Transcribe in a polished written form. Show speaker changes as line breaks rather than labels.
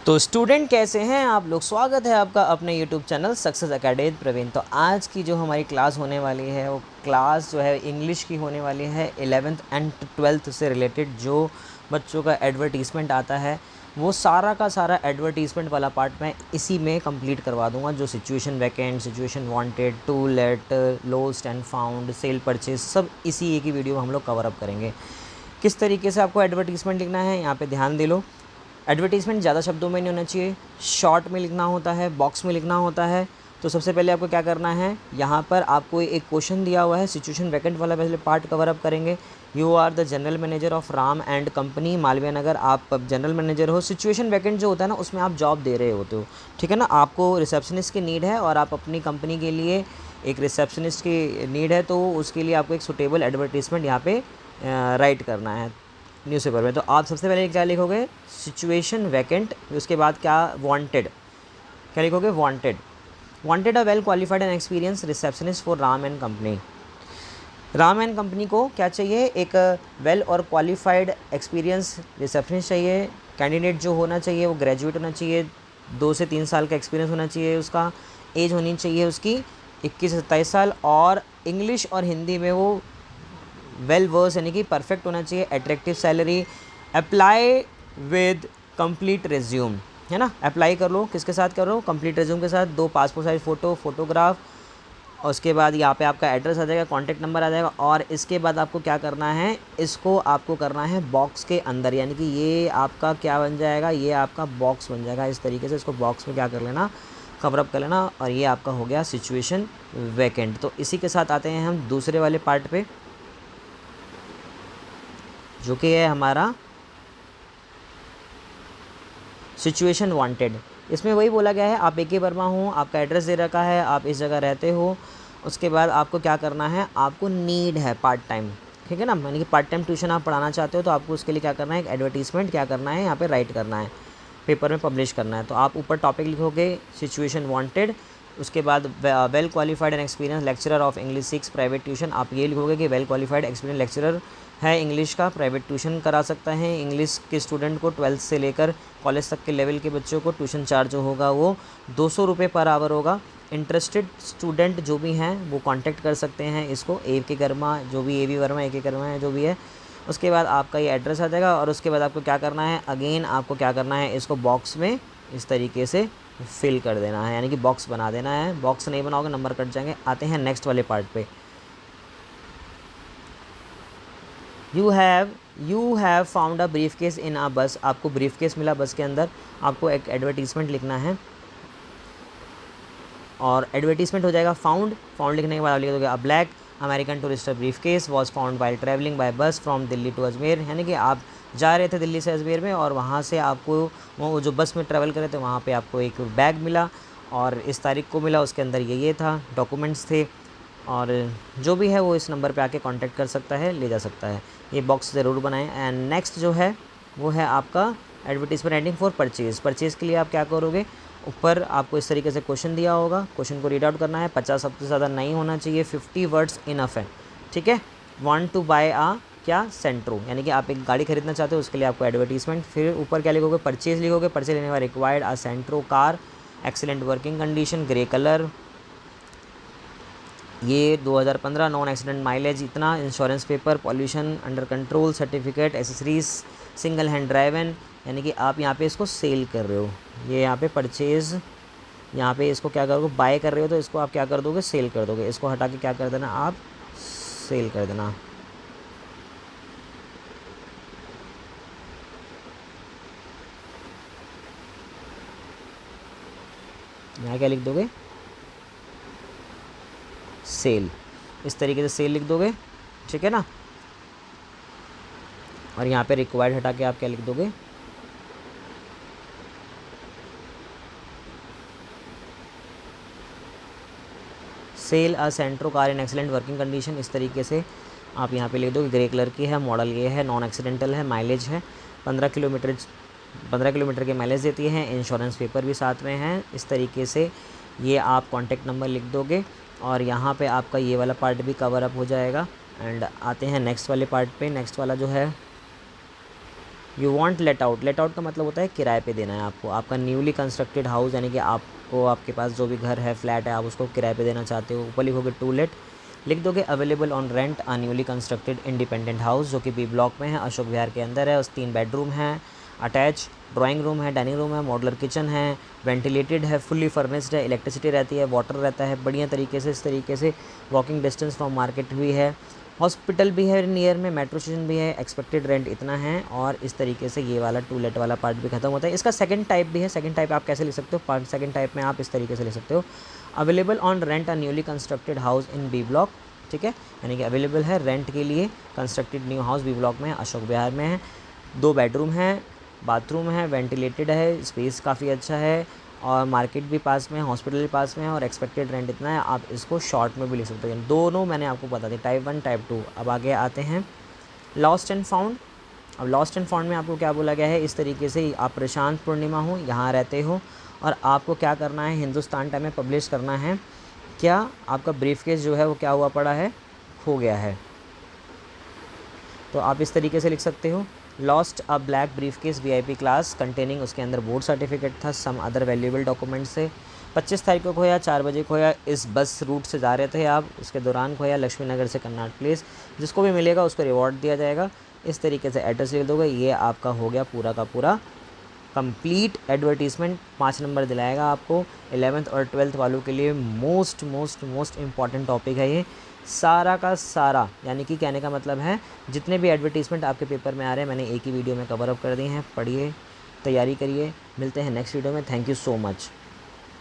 तो स्टूडेंट कैसे हैं आप लोग। स्वागत है आपका अपने YouTube channel success academy Praveen. तो आज की जो हमारी क्लास होने वाली है वो क्लास जो है इंग्लिश की होने वाली है 11th एंड 12th से रिलेटेड। जो बच्चों का एडवर्टीज़मेंट आता है वो सारा का सारा एडवर्टीज़मेंट वाला पार्ट मैं इसी में कंप्लीट करवा दूंगा। जो situation vacant, situation wanted, to let, lost and found, sale purchase, सब इसी एक ही वीडियो में हम लोग कवर अप करेंगे। किस तरीके से आपको एडवर्टीज़मेंट लिखना है यहाँ पे ध्यान दे लो। एडवर्टीज़मेंट ज़्यादा शब्दों में नहीं होना चाहिए, शॉर्ट में लिखना होता है, बॉक्स में लिखना होता है। तो सबसे पहले आपको क्या करना है, यहाँ पर आपको एक क्वेश्चन दिया हुआ है, सिचुएशन वैकेंट वाला पहले पार्ट कवर अप करेंगे। You are the general manager of Ram and company Malviya Nagar. आप जनरल मैनेजर हो। सिचुएशन वैकेंट जो होता है ना उसमें आप जॉब दे रहे होते हो, ठीक है ना। आपको रिसेप्शनिस्ट की नीड है और आप अपनी कंपनी के लिए एक रिसेप्शनिस्ट की नीड है, तो उसके लिए आपको एक सुटेबल एडवर्टीज़मेंट यहाँ पे राइट करना है न्यूज़पेपर में। तो आप सबसे पहले क्या लिखोगे, सिचुएशन वैकेंट, उसके बाद क्या, वांटेड। क्या लिखोगे, wanted a well qualified and experience receptionist for Ram and company. Ram and company को क्या चाहिए, एक वेल और क्वालिफाइड एक्सपीरियंस रिसेप्शनिस्ट चाहिए। कैंडिडेट जो होना चाहिए वो ग्रेजुएट होना चाहिए, 2 से 3 साल का एक्सपीरियंस होना चाहिए उसका। एज होनी चाहिए उसकी 21 से 27 साल, और इंग्लिश और हिंदी में वो वेल वर्स यानी कि परफेक्ट होना चाहिए। Attractive salary, apply with complete resume, है ना। अप्लाई कर लो, किसके साथ कर लो, कंप्लीट रिज्यूम के साथ। 2 पासपोर्ट साइज फोटोग्राफ, और उसके बाद यहाँ पे आपका एड्रेस आ जाएगा, कॉन्टैक्ट नंबर आ जाएगा। और इसके बाद आपको क्या करना है, इसको आपको करना है बॉक्स के अंदर, यानी कि ये आपका क्या बन जाएगा, ये आपका बॉक्स बन जाएगा। इस तरीके से इसको बॉक्स में क्या कर लेना, कवर अप कर लेना, और ये आपका हो गया सिचुएशन वैकेंट। तो इसी के साथ आते हैं हम दूसरे वाले पार्ट पे, जो कि है हमारा सिचुएशन वांटेड। इसमें वही बोला गया है, आप ए के वर्मा हो, आपका एड्रेस दे रखा है, आप इस जगह रहते हो। उसके बाद आपको क्या करना है, आपको नीड है पार्ट टाइम, ठीक है ना, यानी कि पार्ट टाइम ट्यूशन आप पढ़ाना चाहते हो। तो आपको उसके लिए क्या करना है, एक एडवर्टीज़मेंट क्या करना है, यहाँ पे राइट करना है, पेपर में पब्लिश करना है। तो आप ऊपर टॉपिक लिखोगे सिचुएशन वांटेड, उसके बाद well qualified and experience lecturer of English 6 private tuition. आप ये लिखोगे कि वेल क्वालिफाइड एक्सपीरियंस लेक्चरर है इंग्लिश का, प्राइवेट ट्यूशन करा सकता है इंग्लिश के स्टूडेंट को। 12th से लेकर कॉलेज तक के लेवल के बच्चों को ट्यूशन चार्ज जो होगा वो 200 रुपये पर आवर होगा। इंटरेस्टेड स्टूडेंट जो भी हैं वो कांटेक्ट कर सकते हैं इसको, ए के वर्मा, जो भी ए वी वर्मा, ए के वर्मा है जो भी है। उसके बाद आपका ये एड्रेस आ जाएगा, और उसके बाद आपको क्या करना है, अगेन आपको क्या करना है, इसको बॉक्स में इस तरीके से फिल कर देना है, यानी कि बॉक्स बना देना है। बॉक्स नहीं बनाओगे नंबर कट जाएंगे। आते हैं नेक्स्ट वाले पार्ट पे। You have found a briefcase in a bus. आपको ब्रीफ केस मिला बस के अंदर, आपको एक एडवर्टीज़मेंट लिखना है, और एडवर्टीज़मेंट हो जाएगा फाउंड लिखने के बाद आप लिख दोगे a black American Tourister briefcase was found while travelling by bus from Delhi to Ajmer. यानी कि आप जा रहे थे दिल्ली से अजमेर में, और वहाँ से आपको वो जो बस में ट्रैवल करे थे वहाँ पे आपको एक बैग मिला, और इस तारीख को मिला, उसके अंदर ये था, डॉक्यूमेंट्स थे। और जो भी है वो इस नंबर पे आके कांटेक्ट कर सकता है, ले जा सकता है। ये बॉक्स ज़रूर बनाएं। एंड नेक्स्ट जो है वो है आपका एडवर्टीजमेंट राइटिंग फॉर परचेज़ के लिए आप क्या करोगे, ऊपर आपको इस तरीके से क्वेश्चन दिया होगा, क्वेश्चन को रीड आउट करना है। 50 शब्द से ज़्यादा नहीं होना चाहिए, 50 वर्ड्स इनफ है, ठीक है। वांट टू बाय आ क्या, सेंट्रो, यानी कि आप एक गाड़ी खरीदना चाहते हो, उसके लिए आपको एडवर्टीजमेंट। फिर ऊपर क्या लिखोगे, परचेज़ लिखोगे, परचेज लेने वाला required a Santro car, excellent working condition, grey colour, ये 2015, नॉन एक्सीडेंट माइलेज इतना, insurance paper, pollution under control, certificate, accessories, single hand driven. यानी कि आप यहाँ पे इसको सेल कर रहे हो, ये यहाँ पे परचेज़, यहाँ पे इसको क्या करोगे, बाय कर रहे हो, तो इसको आप क्या कर दोगे, सेल कर दोगे। इसको हटा के क्या कर देना, आप सेल कर देना। यहाँ क्या लिख दोगे, सेल, इस तरीके से सेल लिख दोगे, ठीक है ना। और यहाँ पे रिक्वायर्ड हटा के आप क्या लिख दोगे, sale a Santro car in excellent working condition. इस तरीके से आप यहाँ पे लिख दो, ग्रे कलर की है, मॉडल ये है, नॉन एक्सीडेंटल है, माइलेज है 15 किलोमीटर के माइलेज देती है, इंश्योरेंस पेपर भी साथ में है। इस तरीके से ये आप कॉन्टैक्ट नंबर लिख दोगे, और यहाँ पे आपका ये वाला पार्ट भी कवर अप हो जाएगा। एंड आते हैं नेक्स्ट वाले पार्ट पे। नेक्स्ट वाला जो है you want let out, let out का मतलब होता है किराए पे देना है आपको। आपका न्यूली कंस्ट्रक्टेड हाउस यानी कि आपको, आपके पास जो भी घर है, फ्लैट है, आप उसको किराए पे देना चाहते हो। ऊपर लिखोगे टू लेट, लिख दोगे available on rent a newly constructed independent house, जो कि बी ब्लॉक में है, अशोक विहार के अंदर है। उस 3 बेडरूम हैं, अटैच ड्राइंग रूम है, डाइनिंग रूम है, मॉडुलर किचन है, वेंटिलेटेड है, फुल्ली फर्निश्ड है, इलेक्ट्रिसिटी रहती है, वाटर रहता है बढ़िया तरीके से। इस तरीके से वॉकिंग डिस्टेंस फ्रॉम मार्केट भी है, हॉस्पिटल भी है नियर में, मेट्रो स्टेशन भी है। एक्सपेक्टेड रेंट इतना है। और इस तरीके से ये वाला टू लेट वाला पार्ट भी खत्म होता है। इसका सेकंड टाइप भी है। सेकंड टाइप आप कैसे लिख सकते हो, पार्ट सेकंड टाइप में आप इस तरीके से लिख सकते हो, available on rent a newly constructed house in B block. ठीक है, यानी कि अवेलेबल है रेंट के लिए constructed new house B block में है, अशोक विहार में है। 2 बेडरूम है, बाथरूम है, वेंटिलेटेड है, स्पेस काफ़ी अच्छा है, और मार्केट भी पास में है, हॉस्पिटल भी पास में है, और एक्सपेक्टेड रेंट इतना है। आप इसको शॉर्ट में भी लिख सकते हो। दोनों मैंने आपको बता दी, टाइप 1 टाइप 2। अब आगे आते हैं लॉस्ट एंड फाउंड। अब लॉस्ट एंड फाउंड में आपको क्या बोला गया है, इस तरीके से आप प्रशांत पूर्णिमा हो, यहाँ रहते हो, और आपको क्या करना है, हिंदुस्तान टाइम में पब्लिश करना है। क्या आपका ब्रीफकेस जो है वो क्या हुआ पड़ा है, खो गया है। तो आप इस तरीके से लिख सकते हो, lost a black briefcase VIP class containing, उसके अंदर बोर्ड सर्टिफिकेट था, सम अदर वैल्यूएबल डॉक्यूमेंट्स से। 25 तारीख को खोया, 4 बजे खोया, इस बस रूट से जा रहे थे आप, उसके दौरान खोया, लक्ष्मी नगर से कन्नाट प्लेस। जिसको भी मिलेगा उसको रिवॉर्ड दिया जाएगा। इस तरीके से एड्रेस लिख दोगे। ये आपका हो गया पूरा का पूरा कंप्लीट एडवर्टीज़मेंट। 5 नंबर दिलाएगा आपको। 11th और 12th वालों के लिए most most most important topic है ये सारा का सारा। यानी कि कहने का मतलब है जितने भी एडवर्टीज़मेंट आपके पेपर में आ रहे हैं मैंने एक ही वीडियो में कवर अप कर दिए हैं। पढ़िए, तैयारी करिए। मिलते हैं नेक्स्ट वीडियो में। Thank you so much.